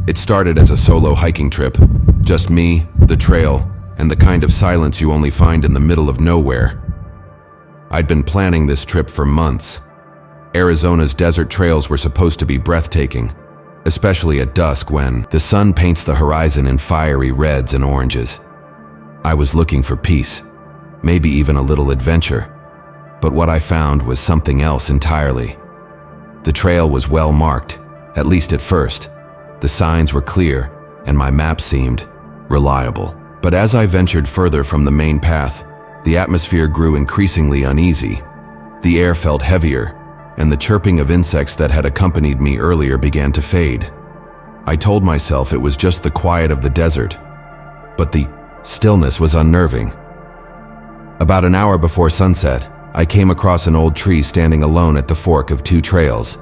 It started as a solo hiking trip. Just me, the trail, and the kind of silence you only find in the middle of nowhere. I'd been planning this trip for months. Arizona's desert trails were supposed to be breathtaking, especially at dusk when the sun paints the horizon in fiery reds and oranges. I was looking for peace, maybe even a little adventure, but what I found was something else entirely. The trail was well marked, at least at first. The signs were clear, and my map seemed reliable. But as I ventured further from the main path, the atmosphere grew increasingly uneasy. The air felt heavier, and the chirping of insects that had accompanied me earlier began to fade. I told myself it was just the quiet of the desert, but the stillness was unnerving. About an hour before sunset, I came across an old tree standing alone at the fork of two trails.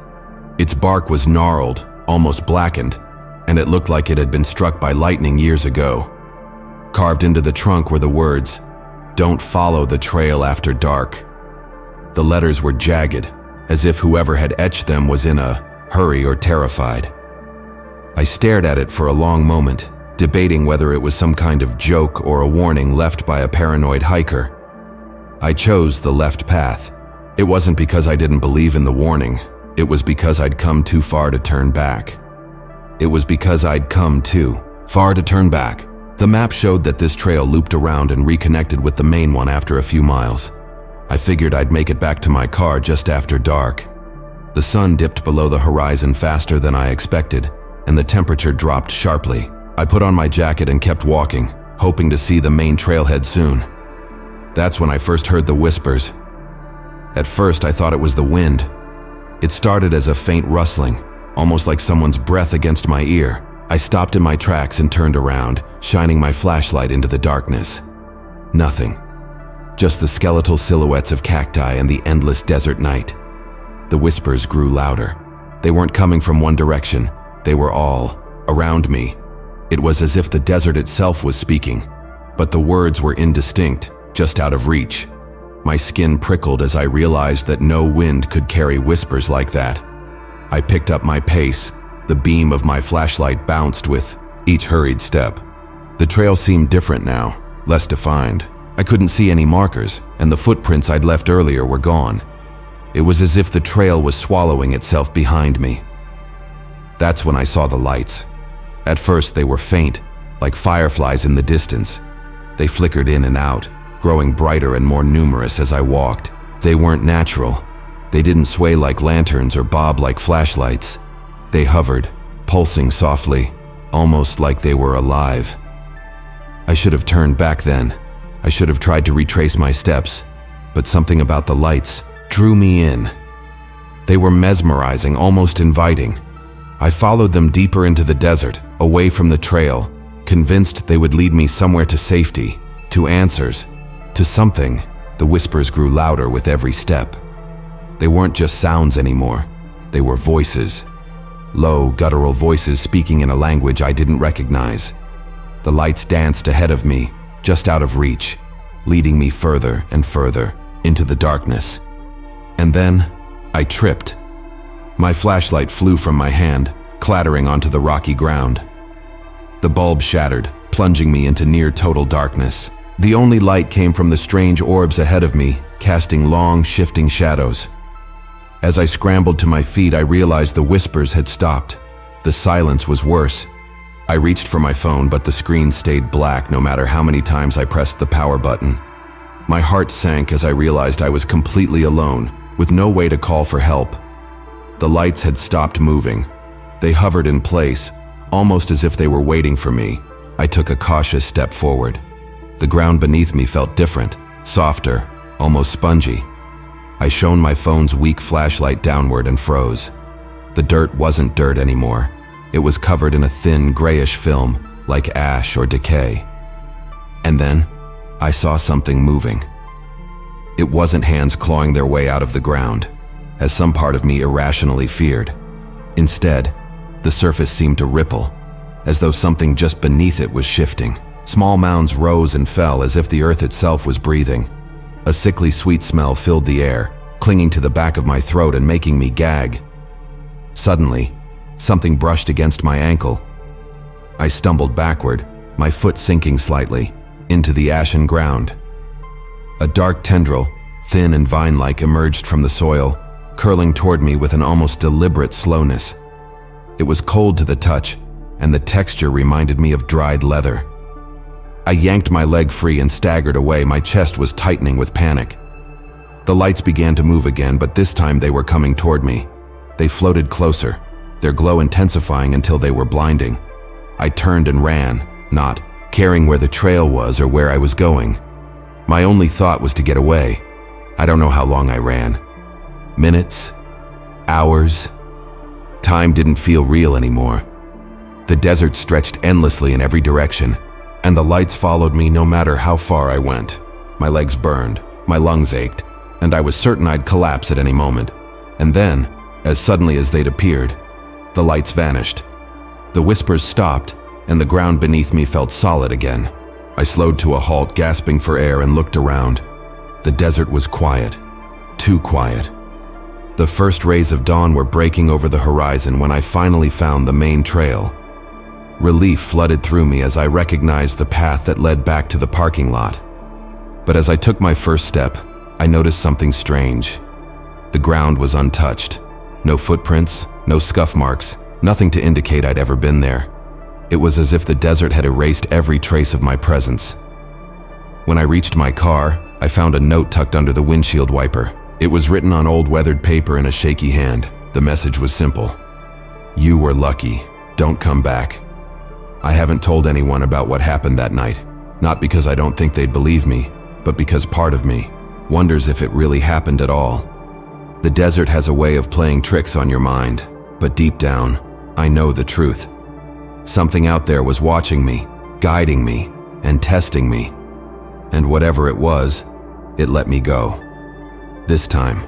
Its bark was gnarled, almost blackened, and it looked like it had been struck by lightning years ago. Carved into the trunk were the words, "Don't follow the trail after dark." The letters were jagged, as if whoever had etched them was in a hurry or terrified. I stared at it for a long moment, debating whether it was some kind of joke or a warning left by a paranoid hiker. I chose the left path. It wasn't because I didn't believe in the warning. It was because I'd come too far to turn back. It was because I'd come too far to turn back. The map showed that this trail looped around and reconnected with the main one after a few miles. I figured I'd make it back to my car just after dark. The sun dipped below the horizon faster than I expected, and the temperature dropped sharply. I put on my jacket and kept walking, hoping to see the main trailhead soon. That's when I first heard the whispers. At first, I thought it was the wind. It started as a faint rustling, almost like someone's breath against my ear. I stopped in my tracks and turned around, shining my flashlight into the darkness. Nothing. Just the skeletal silhouettes of cacti and the endless desert night. The whispers grew louder. They weren't coming from one direction. They were all around me. It was as if the desert itself was speaking, but the words were indistinct, just out of reach. My skin prickled as I realized that no wind could carry whispers like that. I picked up my pace. The beam of my flashlight bounced with each hurried step. The trail seemed different now, less defined. I couldn't see any markers, and the footprints I'd left earlier were gone. It was as if the trail was swallowing itself behind me. That's when I saw the lights. At first they were faint, like fireflies in the distance. They flickered in and out, growing brighter and more numerous as I walked. They weren't natural. They didn't sway like lanterns or bob like flashlights. They hovered, pulsing softly, almost like they were alive. I should have turned back then. I should have tried to retrace my steps, but something about the lights drew me in. They were mesmerizing, almost inviting. I followed them deeper into the desert, away from the trail, convinced they would lead me somewhere to safety, to answers, to something. The whispers grew louder with every step. They weren't just sounds anymore. They were voices. Low, guttural voices speaking in a language I didn't recognize. The lights danced ahead of me, just out of reach, leading me further and further into the darkness. And then, I tripped. My flashlight flew from my hand, clattering onto the rocky ground. The bulb shattered, plunging me into near-total darkness. The only light came from the strange orbs ahead of me, casting long, shifting shadows. As I scrambled to my feet, I realized the whispers had stopped. The silence was worse. I reached for my phone, but the screen stayed black no matter how many times I pressed the power button. My heart sank as I realized I was completely alone, with no way to call for help. The lights had stopped moving. They hovered in place, almost as if they were waiting for me. I took a cautious step forward. The ground beneath me felt different, softer, almost spongy. I shone my phone's weak flashlight downward and froze. The dirt wasn't dirt anymore. It was covered in a thin, grayish film, like ash or decay. And then, I saw something moving. It wasn't hands clawing their way out of the ground, as some part of me irrationally feared. Instead, the surface seemed to ripple, as though something just beneath it was shifting. Small mounds rose and fell as if the earth itself was breathing. A sickly sweet smell filled the air, clinging to the back of my throat and making me gag. Suddenly, something brushed against my ankle, I stumbled backward, my foot sinking slightly, into the ashen ground. A dark tendril, thin and vine-like, emerged from the soil, curling toward me with an almost deliberate slowness. It was cold to the touch, and the texture reminded me of dried leather. I yanked my leg free and staggered away. My chest was tightening with panic. The lights began to move again, but this time they were coming toward me. They floated closer, their glow intensifying until they were blinding. I turned and ran, not caring where the trail was or where I was going. My only thought was to get away. I don't know how long I ran. Minutes? Hours? Time didn't feel real anymore. The desert stretched endlessly in every direction, and the lights followed me no matter how far I went. My legs burned, my lungs ached, and I was certain I'd collapse at any moment. And then, as suddenly as they'd appeared, the lights vanished. The whispers stopped, and the ground beneath me felt solid again. I slowed to a halt, gasping for air, and looked around. The desert was quiet, too quiet. The first rays of dawn were breaking over the horizon when I finally found the main trail. Relief flooded through me as I recognized the path that led back to the parking lot. But as I took my first step, I noticed something strange. The ground was untouched. No footprints, no scuff marks, nothing to indicate I'd ever been there. It was as if the desert had erased every trace of my presence. When I reached my car, I found a note tucked under the windshield wiper. It was written on old weathered paper in a shaky hand. The message was simple. "You were lucky. Don't come back." I haven't told anyone about what happened that night, not because I don't think they'd believe me, but because part of me wonders if it really happened at all. The desert has a way of playing tricks on your mind, but deep down, I know the truth. Something out there was watching me, guiding me, and testing me. And whatever it was, it let me go. This time,